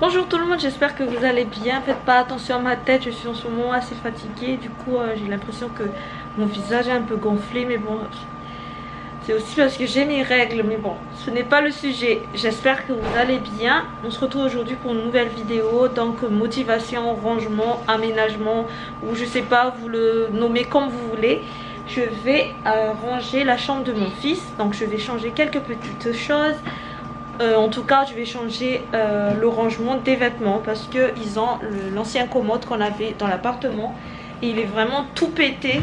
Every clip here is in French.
Bonjour tout le monde, j'espère que vous allez bien. Faites pas attention à ma tête, je suis en ce moment assez fatiguée. Du coup, j'ai l'impression que mon visage est un peu gonflé. Mais bon, c'est aussi parce que j'ai mes règles. Mais bon, ce n'est pas le sujet. J'espère que vous allez bien. On se retrouve aujourd'hui pour une nouvelle vidéo. Donc, motivation, rangement, aménagement, ou je sais pas, vous le nommez comme vous voulez. Je vais ranger la chambre de mon fils. Donc, je vais changer quelques petites choses. En tout cas, je vais changer le rangement des vêtements parce qu'ils ont l'ancien commode qu'on avait dans l'appartement et il est vraiment tout pété.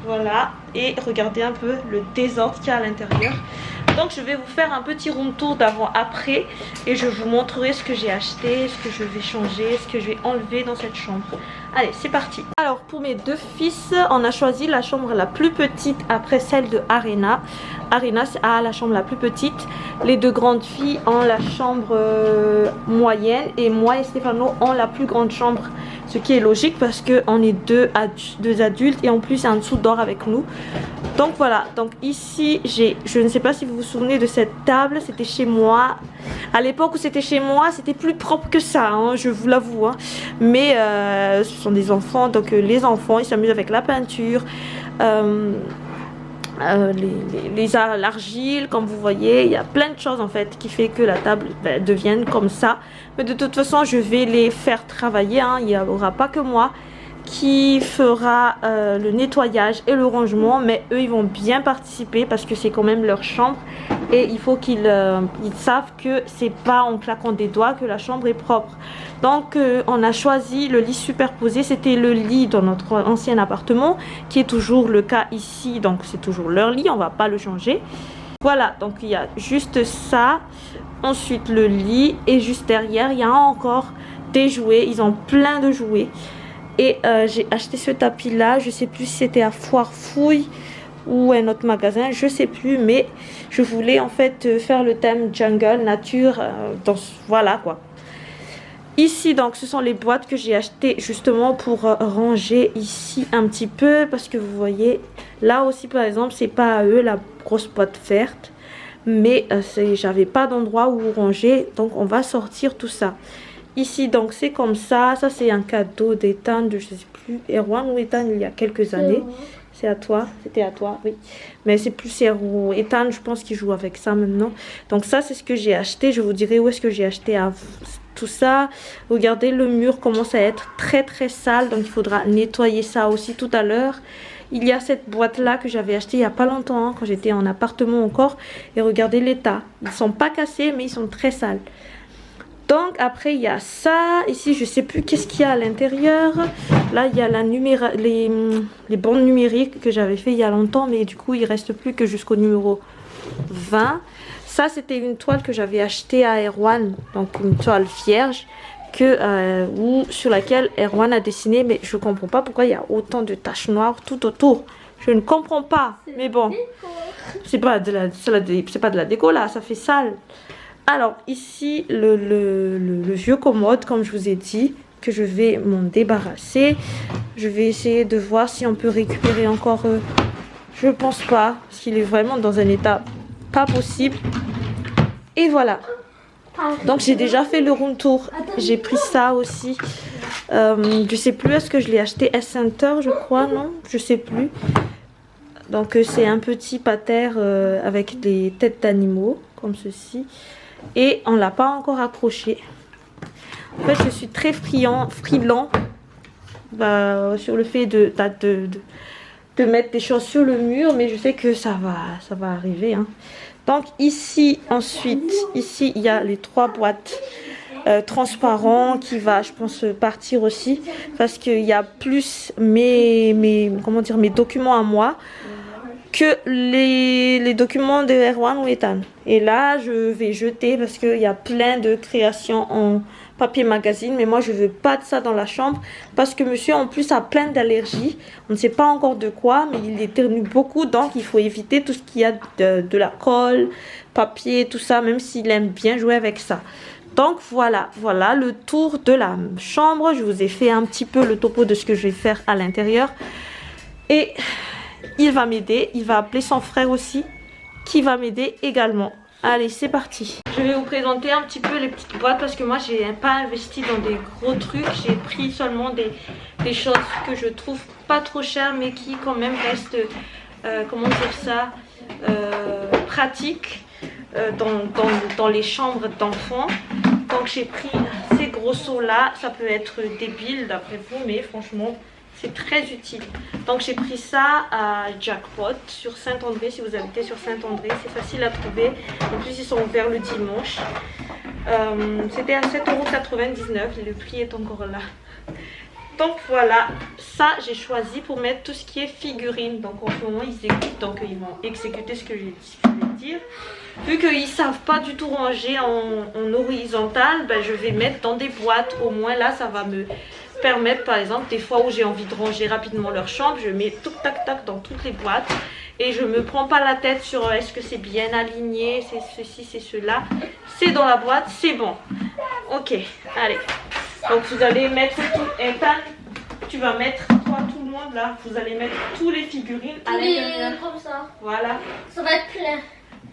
Voilà, et regardez un peu le désordre qu'il y a à l'intérieur. Donc je vais vous faire un petit room tour d'avant-après et je vous montrerai ce que j'ai acheté, ce que je vais changer, ce que je vais enlever dans cette chambre. Allez, c'est parti. Alors pour mes deux fils, on a choisi la chambre la plus petite après celle de Arena. Arena a la chambre la plus petite. Les deux grandes filles ont la chambre moyenne et moi et Stéphano ont la plus grande chambre. Ce qui est logique parce qu'on est deux adultes et en plus en dessous dort avec nous. Donc voilà, donc ici je ne sais pas si vous vous souvenez de cette table, c'était chez moi. À l'époque où c'était chez moi, c'était plus propre que ça, hein, je vous l'avoue. Hein. Mais ce sont des enfants, donc les enfants ils s'amusent avec la peinture. L'argile, comme vous voyez, il y a plein de choses en fait qui fait que la table devienne comme ça. Mais de toute façon, je vais les faire travailler, hein. Il n'y aura pas que moi qui fera le nettoyage et le rangement, mais eux ils vont bien participer parce que c'est quand même leur chambre et il faut qu'ils savent que c'est pas en claquant des doigts que la chambre est propre. Donc on a choisi le lit superposé, c'était le lit dans notre ancien appartement qui est toujours le cas ici, donc c'est toujours leur lit, on va pas le changer. Voilà, donc il y a juste ça, ensuite le lit et juste derrière il y a encore des jouets, ils ont plein de jouets. Et j'ai acheté ce tapis là, je sais plus si c'était à Foire Fouille ou un autre magasin, je sais plus, mais je voulais en fait faire le thème jungle, nature, voilà quoi. Ici donc ce sont les boîtes que j'ai achetées justement pour ranger ici un petit peu parce que vous voyez là aussi par exemple c'est pas à eux la grosse boîte verte, mais j'avais pas d'endroit où ranger, donc on va sortir tout ça. Ici donc c'est comme ça, ça c'est un cadeau d'Ethan de je sais plus, Erwan ou Ethan il y a quelques années. C'est à toi, c'était à toi, oui. Mais c'est plus Ethan, je pense qu'il joue avec ça maintenant. Donc ça c'est ce que j'ai acheté, je vous dirai où est-ce que j'ai acheté tout ça. Regardez le mur commence à être très sale, donc il faudra nettoyer ça aussi tout à l'heure. Il y a cette boîte là que j'avais acheté il n'y a pas longtemps, hein, quand j'étais en appartement encore. Et regardez l'état, ils sont pas cassés mais ils sont très sales. Donc après il y a ça, ici je sais plus qu'est-ce qu'il y a à l'intérieur. Là il y a les bandes numériques que j'avais fait il y a longtemps, mais du coup il reste plus que jusqu'au numéro 20. Ça c'était une toile que j'avais achetée à Erwan, donc une toile vierge sur laquelle Erwan a dessiné, mais je comprends pas pourquoi il y a autant de taches noires tout autour. Je ne comprends pas, mais bon, c'est pas de la déco là, ça fait sale. Alors ici le vieux commode comme je vous ai dit que je vais m'en débarrasser. Je vais essayer de voir si on peut récupérer encore. Je pense pas parce qu'il est vraiment dans un état pas possible. Et voilà. Donc j'ai déjà fait le room tour. J'ai pris ça aussi. Je sais plus, est-ce que je l'ai acheté S-Center je crois, non? Je sais plus. Donc c'est un petit pater avec des têtes d'animaux comme ceci. Et on l'a pas encore accroché. En fait je suis très friand sur le fait de mettre des choses sur le mur, mais je sais que ça va arriver, hein. Donc ici ensuite ici il y a les 3 boîtes transparents qui va je pense partir aussi parce qu'il y a plus mes documents à moi que les documents de Erwan ou Ethan. Et là je vais jeter parce qu'il y a plein de créations en papier magazine, mais moi je veux pas de ça dans la chambre parce que monsieur en plus a plein d'allergies, on ne sait pas encore de quoi, mais il éternue beaucoup, donc il faut éviter tout ce qu'il y a de la colle, papier, tout ça, même s'il aime bien jouer avec ça. Donc voilà le tour de la chambre. Je vous ai fait un petit peu le topo de ce que je vais faire à l'intérieur et il va m'aider, il va appeler son frère aussi qui va m'aider également. Allez, c'est parti. Je vais vous présenter un petit peu les petites boîtes parce que moi j'ai pas investi dans des gros trucs. J'ai pris seulement des choses que je trouve pas trop chères mais qui quand même restent, comment dire ça, pratiques dans les chambres d'enfants. Donc j'ai pris ces gros seaux là. Ça peut être débile d'après vous mais franchement c'est très utile. Donc j'ai pris ça à Jackpot sur Saint-André. Si vous habitez sur Saint-André, c'est facile à trouver. En plus ils sont ouverts le dimanche. C'était à 7,99 € et le prix est encore là. Donc voilà, ça j'ai choisi pour mettre tout ce qui est figurines. Donc en ce moment ils exécutent, donc ils vont exécuter ce que j'ai dire. Vu qu'ils ne savent pas du tout ranger en horizontal, ben, je vais mettre dans des boîtes. Au moins là ça va me permettre, par exemple, des fois où j'ai envie de ranger rapidement leur chambre, je mets tout tac tac dans toutes les boîtes et je me prends pas la tête sur est-ce que c'est bien aligné, c'est ceci, c'est cela. C'est dans la boîte, c'est bon. Ok, allez. Donc vous allez mettre tout. Et tu vas mettre, toi, tout le monde là, vous allez mettre tous les figurines à l'intérieur. Comme ça. Voilà. Ça va être plein.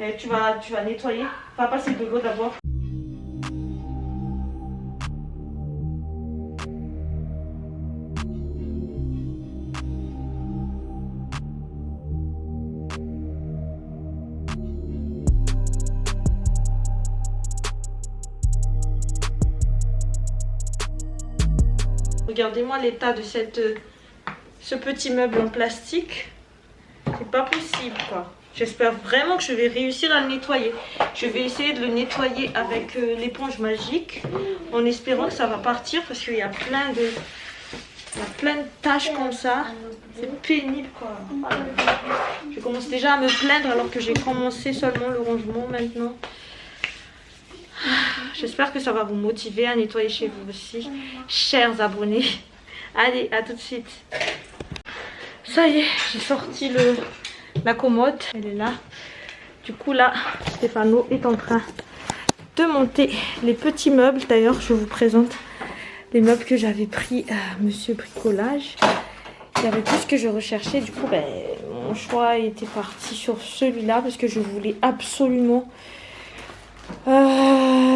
Et tu vas nettoyer. Va passer de l'eau d'abord. Regardez-moi l'état de ce petit meuble en plastique. C'est pas possible quoi. J'espère vraiment que je vais réussir à le nettoyer. Je vais essayer de le nettoyer avec l'éponge magique en espérant que ça va partir parce qu'il y a plein de taches comme ça. C'est pénible quoi. Je commence déjà à me plaindre alors que j'ai commencé seulement le rangement maintenant. J'espère que ça va vous motiver à nettoyer chez vous aussi, chers abonnés. Allez, à tout de suite. Ça y est, j'ai sorti la commode. Elle est là. Du coup là, Stéphano est en train de monter les petits meubles. D'ailleurs, je vous présente les meubles que j'avais pris à Monsieur Bricolage. Il y avait tout ce que je recherchais. Du coup, ben, mon choix était parti sur celui-là parce que je voulais absolument...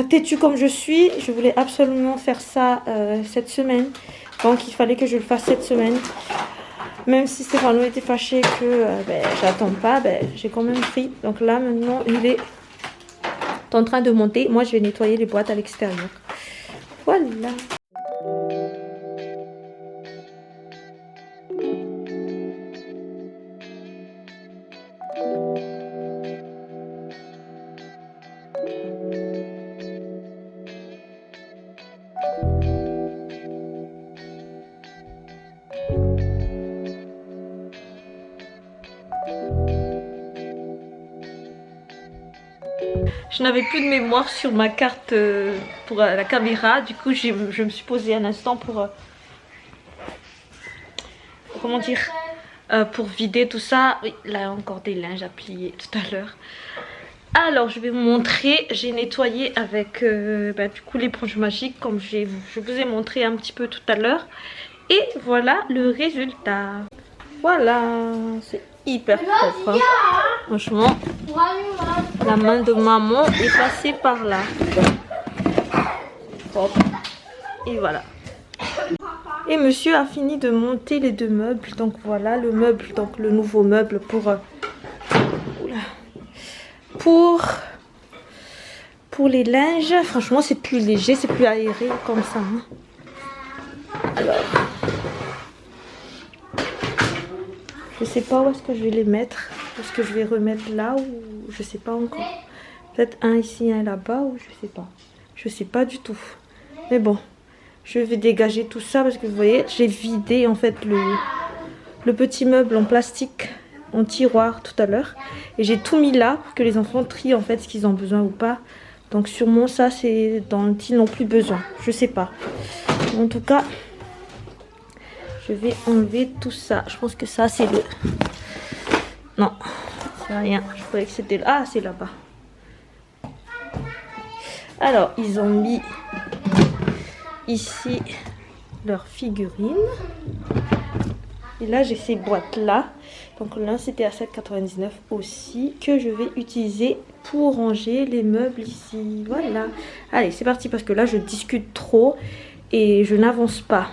têtue comme je suis, je voulais absolument faire ça cette semaine. Donc il fallait que je le fasse cette semaine. Même si Stéphano était fâché que j'attends pas, j'ai quand même pris. Donc là maintenant il est en train de monter. Moi je vais nettoyer les boîtes à l'extérieur. Voilà. Je n'avais plus de mémoire sur ma carte pour la caméra. Du coup, je me suis posée un instant pour... comment dire, pour vider tout ça. Oui, là encore des linges à plier tout à l'heure. Alors, je vais vous montrer. J'ai nettoyé avec du coup l'éponge magique comme je vous ai montré un petit peu tout à l'heure. Et voilà le résultat. Voilà, c'est hyper propre. Hein. Franchement, la main de maman est passée par là. Hop. Et voilà. Et monsieur a fini de monter les deux meubles. Donc voilà le meuble, donc le nouveau meuble pour les linges. Franchement, c'est plus léger, c'est plus aéré comme ça. Hein. Alors, je sais pas où est-ce que je vais les mettre. Est-ce que je vais remettre là ou je sais pas encore. Peut-être un ici, un là-bas ou je sais pas. Je sais pas du tout. Mais bon, je vais dégager tout ça parce que vous voyez, j'ai vidé en fait le petit meuble en plastique en tiroir tout à l'heure. Et j'ai tout mis là pour que les enfants trient en fait ce qu'ils ont besoin ou pas. Donc sûrement ça c'est dont ils n'ont plus besoin. Je sais pas. En tout cas, je vais enlever tout ça. Je pense que ça c'est le... Non, c'est rien. Je croyais que c'était là. Ah, c'est là-bas. Alors, ils ont mis ici leurs figurines. Et là, j'ai ces boîtes-là. Donc là, c'était à 7,99 € aussi. Que je vais utiliser pour ranger les meubles ici. Voilà. Allez, c'est parti parce que là je discute trop et je n'avance pas.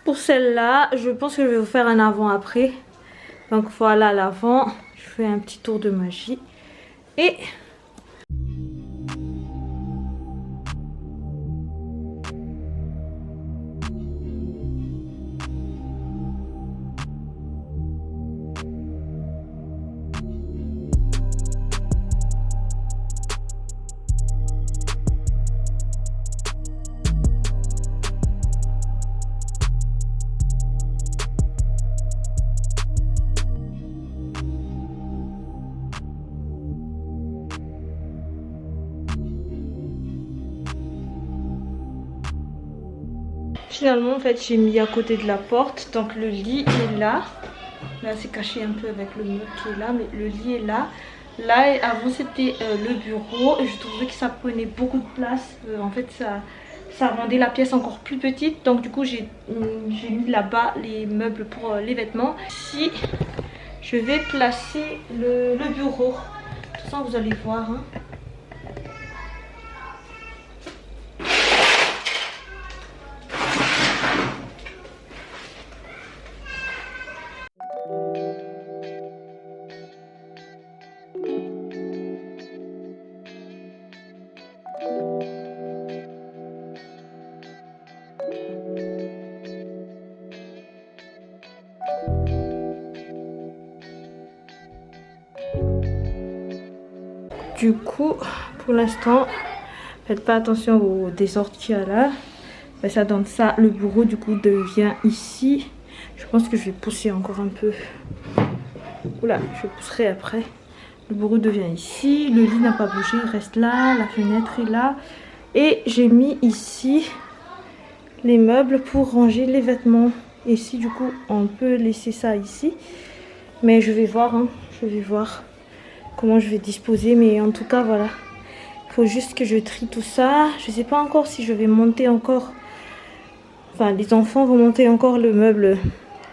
Pour celle-là, je pense que je vais vous faire un avant-après. Donc voilà l'avant. Je fais un petit tour de magie. Et... finalement en fait j'ai mis à côté de la porte, donc le lit est là. Là c'est caché un peu avec le mur qui est là, mais le lit est là. Là avant c'était le bureau et je trouvais que ça prenait beaucoup de place. En fait ça rendait la pièce encore plus petite. Donc du coup j'ai mis là-bas les meubles pour les vêtements. Ici je vais placer le bureau. Tout ça vous allez voir hein. Du coup, pour l'instant, faites pas attention au désordre qu'il y a là. Ben, ça donne ça. Le bureau du coup devient ici. Je pense que je vais pousser encore un peu. Oula, je pousserai après. Le bureau devient ici. Le lit n'a pas bougé, il reste là. La fenêtre est là. Et j'ai mis ici les meubles pour ranger les vêtements. Ici du coup, on peut laisser ça ici. Mais je vais voir, hein. Je vais voir comment je vais disposer, mais en tout cas voilà, il faut juste que je trie tout ça. Je sais pas encore si je vais monter encore, enfin les enfants vont monter encore le meuble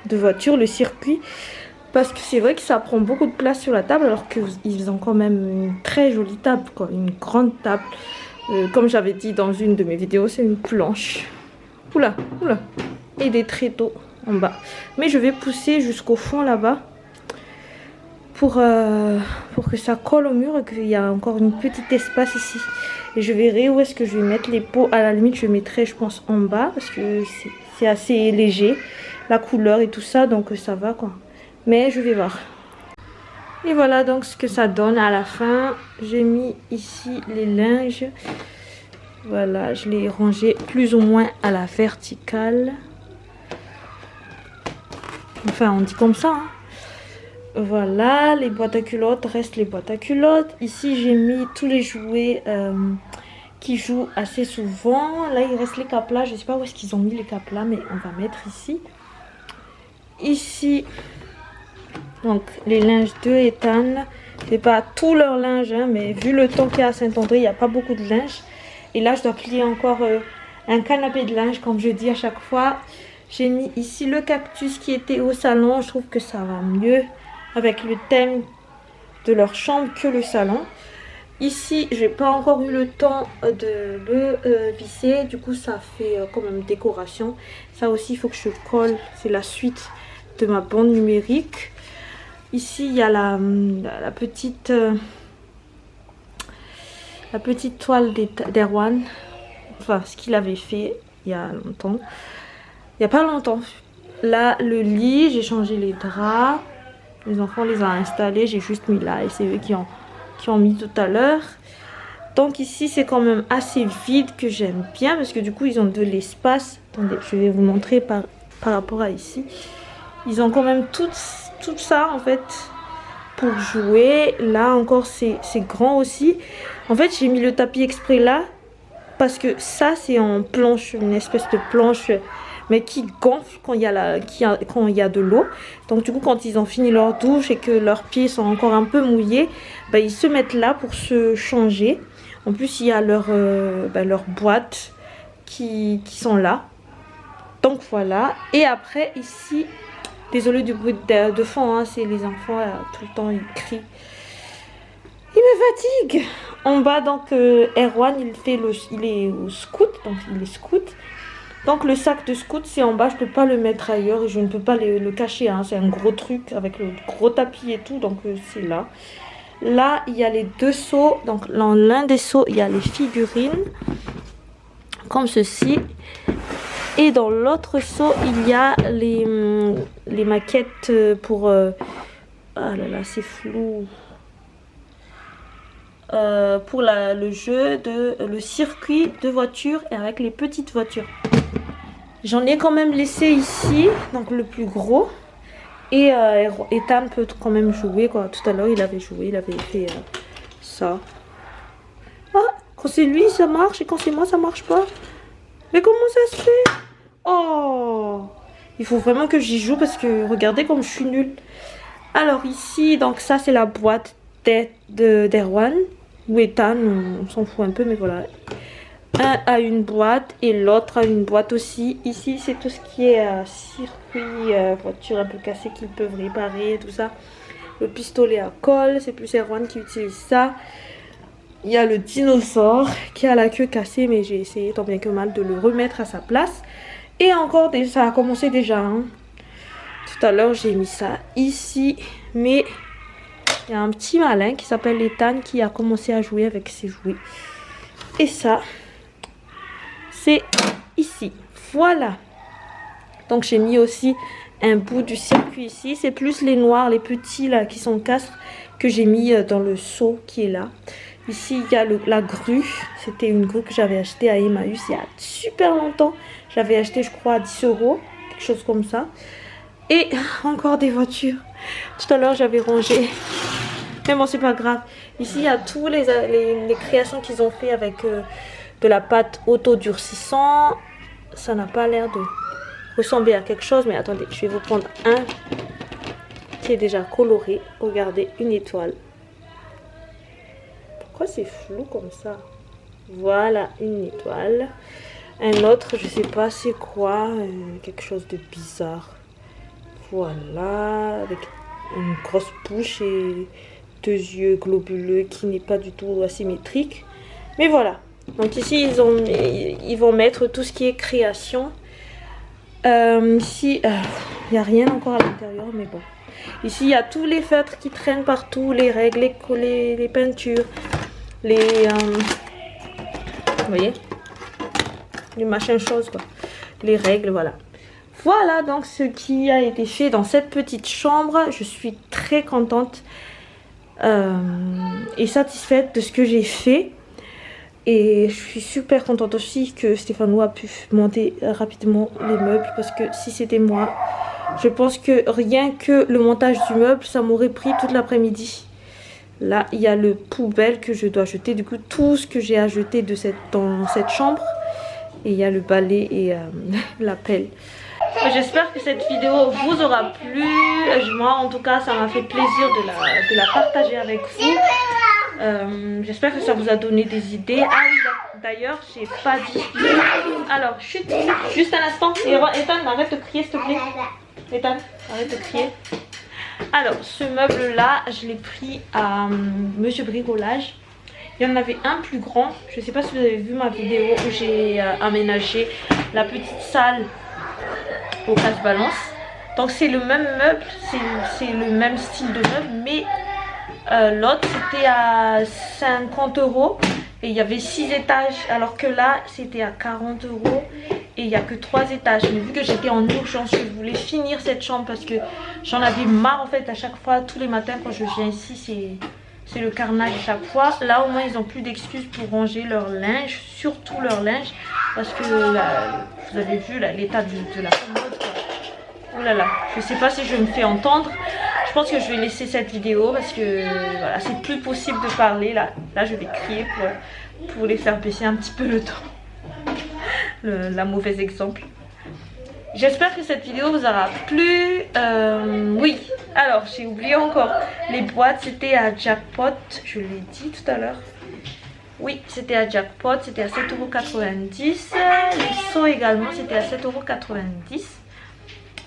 de voiture, le circuit, parce que c'est vrai que ça prend beaucoup de place sur la table alors qu'ils ont quand même une très jolie table quoi, une grande table. Comme j'avais dit dans une de mes vidéos, c'est une planche. Oula, oula, et des tréteaux en bas, mais je vais pousser jusqu'au fond là-bas pour que ça colle au mur et qu'il y a encore une petite espace ici. Et je verrai où est-ce que je vais mettre les pots. À la limite, je mettrai, je pense, en bas parce que c'est assez léger, la couleur et tout ça, donc ça va quoi. Mais je vais voir. Et voilà donc ce que ça donne à la fin. J'ai mis ici les linges. Voilà, je les ai rangés plus ou moins à la verticale. Enfin, on dit comme ça, hein. Voilà, les boîtes à culottes restent les boîtes à culottes. Ici, j'ai mis tous les jouets qui jouent assez souvent. Là, il reste les caplas. Je ne sais pas où est-ce qu'ils ont mis les caplas, mais on va mettre ici. Ici, donc les linges de Ethan. C'est pas tout leur linge, hein, mais vu le temps qu'il y a à Saint-André, il n'y a pas beaucoup de linge. Et là, je dois plier encore un canapé de linge, comme je dis à chaque fois. J'ai mis ici le cactus qui était au salon. Je trouve que ça va mieux avec le thème de leur chambre que le salon. Ici, j'ai pas encore eu le temps de le visser. Du coup, ça fait quand même décoration. Ça aussi, il faut que je colle. C'est la suite de ma bande numérique. Ici, il y a la petite toile d'Erwan. Enfin, ce qu'il avait fait il y a longtemps. Il n'y a pas longtemps. Là, le lit, j'ai changé les draps. Les enfants les ont installés. J'ai juste mis là et c'est eux qui ont mis tout à l'heure. Donc ici, c'est quand même assez vide que j'aime bien parce que du coup, ils ont de l'espace. Attendez, je vais vous montrer par rapport à ici. Ils ont quand même tout ça en fait pour jouer. Là encore, c'est grand aussi. En fait, j'ai mis le tapis exprès là parce que ça, c'est en planche, une espèce de planche mais qui gonfle quand il y a de l'eau. Donc du coup, quand ils ont fini leur douche et que leurs pieds sont encore un peu mouillés, bah, ils se mettent là pour se changer. En plus, il y a leurs boîtes qui sont là. Donc voilà. Et après, ici, désolé du bruit de fond, hein, c'est les enfants, tout le temps, ils crient. Il me fatigue. En bas, donc, Erwan, il est au scout, donc il est scout. Donc le sac de scout c'est en bas, je ne peux pas le mettre ailleurs et je ne peux pas le cacher, hein. C'est un gros truc avec le gros tapis et tout, donc c'est là. Là il y a les deux seaux, donc dans l'un des seaux il y a les figurines, comme ceci. Et dans l'autre seau il y a les maquettes pour... ah là là c'est flou. Pour le jeu le circuit de voitures et avec les petites voitures. J'en ai quand même laissé ici, donc le plus gros. Et Ethan peut quand même jouer, quoi. Tout à l'heure, il avait joué, il avait fait ça. Ah, quand c'est lui, ça marche, et quand c'est moi, ça marche pas. Mais comment ça se fait? Oh, il faut vraiment que j'y joue parce que regardez comme je suis nulle. Alors ici, donc ça, c'est la boîte d'Erwan. Ou Ethan, on s'en fout un peu, mais voilà. Un a une boîte et l'autre a une boîte aussi. Ici, c'est tout ce qui est circuit, voiture un peu cassée qu'ils peuvent réparer, tout ça. Le pistolet à colle, c'est plus Erwan qui utilise ça. Il y a le dinosaure qui a la queue cassée, mais j'ai essayé tant bien que mal de le remettre à sa place. Et encore, ça a commencé déjà. Hein. Tout à l'heure, j'ai mis ça ici, mais il y a un petit malin qui s'appelle Ethan qui a commencé à jouer avec ses jouets. Et ça... c'est ici, voilà. Donc j'ai mis aussi un bout du circuit ici. C'est plus les noirs, les petits là qui sont castres que j'ai mis dans le seau qui est là. Ici il y a la grue. C'était une grue que j'avais achetée à Emmaüs il y a super longtemps. J'avais acheté je crois à 10 €, quelque chose comme ça. Et encore des voitures. Tout à l'heure j'avais rangé. Mais bon c'est pas grave. Ici il y a tous les créations qu'ils ont fait avec... de la pâte auto-durcissant. Ça n'a pas l'air de ressembler à quelque chose. Mais attendez, je vais vous prendre un qui est déjà coloré. Regardez, une étoile. Pourquoi c'est flou comme ça? Voilà, une étoile. Un autre, je sais pas c'est quoi. Quelque chose de bizarre. Voilà, avec une grosse bouche et deux yeux globuleux qui n'est pas du tout asymétrique. Mais voilà. Donc ici, ils vont mettre tout ce qui est création. Ici, il n'y a rien encore à l'intérieur, mais bon. Ici il y a tous les feutres qui traînent partout, les règles, les peintures, vous voyez, les machins choses quoi, les règles, voilà. Voilà donc ce qui a été fait dans cette petite chambre. Je suis très contente et satisfaite de ce que j'ai fait. Et je suis super contente aussi que Stéphano a pu monter rapidement les meubles. Parce que si c'était moi, je pense que rien que le montage du meuble, ça m'aurait pris toute l'après-midi. Là, il y a le poubelle que je dois jeter. Du coup, tout ce que j'ai à jeter dans cette chambre. Et il y a le balai et la pelle. J'espère que cette vidéo vous aura plu. Moi en tout cas ça m'a fait plaisir de la partager avec vous. J'espère que ça vous a donné des idées. Ah oui d'ailleurs j'ai pas dit. Alors chut, juste un instant. Ethan, arrête de crier s'il te plaît. Ethan, arrête de crier. Alors ce meuble là je l'ai pris à Monsieur Bricolage. Il y en avait un plus grand. Je sais pas si vous avez vu ma vidéo où j'ai aménagé la petite salle au casse-balance. Donc c'est le même meuble, c'est le même style de meuble, mais l'autre c'était à 50 € et il y avait 6 étages, alors que là c'était à 40 € et il n'y a que 3 étages. Mais vu que j'étais en urgence, je voulais finir cette chambre parce que j'en avais marre en fait. À chaque fois, tous les matins quand je viens ici, c'est le carnage à chaque fois. Là au moins ils n'ont plus d'excuses pour ranger leur linge, surtout leur linge, parce que là, vous avez vu l'état de la commode quoi. Oh là là, je sais pas si je me fais entendre. Je pense que je vais laisser cette vidéo parce que voilà, c'est plus possible de parler là. Là je vais crier pour les faire baisser un petit peu le temps. La mauvais exemple. J'espère que cette vidéo vous aura plu. Oui, alors j'ai oublié encore. Les boîtes c'était à Jackpot, je l'ai dit tout à l'heure. Oui, c'était à Jackpot, c'était à 7,90 €. Les seaux également, c'était à 7,90 €.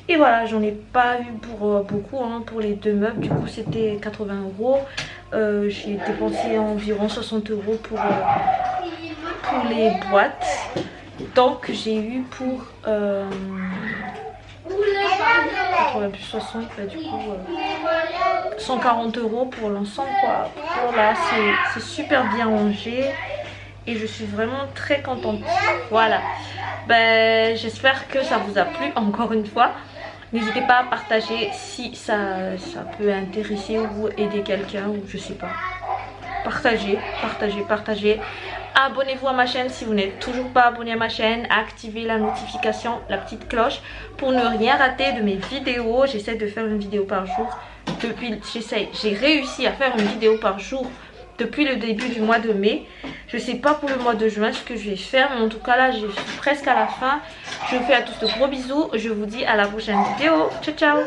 Et voilà, j'en ai pas eu pour beaucoup, hein, pour les deux meubles. Du coup, c'était 80 €. J'ai dépensé environ 60 € pour les boîtes. Donc, j'ai eu pour 80 plus 60, bah, du coup 140 € pour l'ensemble quoi. Voilà, c'est super bien rangé et je suis vraiment très contente. Voilà, ben, j'espère que ça vous a plu encore une fois. N'hésitez pas à partager si ça peut intéresser ou aider quelqu'un ou je sais pas. Partagez. Abonnez-vous à ma chaîne si vous n'êtes toujours pas abonné à ma chaîne. Activez la notification, la petite cloche pour ne rien rater de mes vidéos. J'essaie de faire une vidéo par jour. J'ai réussi à faire une vidéo par jour depuis le début du mois de mai. Je sais pas pour le mois de juin ce que je vais faire, mais en tout cas là je suis presque à la fin. Je vous fais à tous de gros bisous. Je vous dis à la prochaine vidéo. Ciao ciao.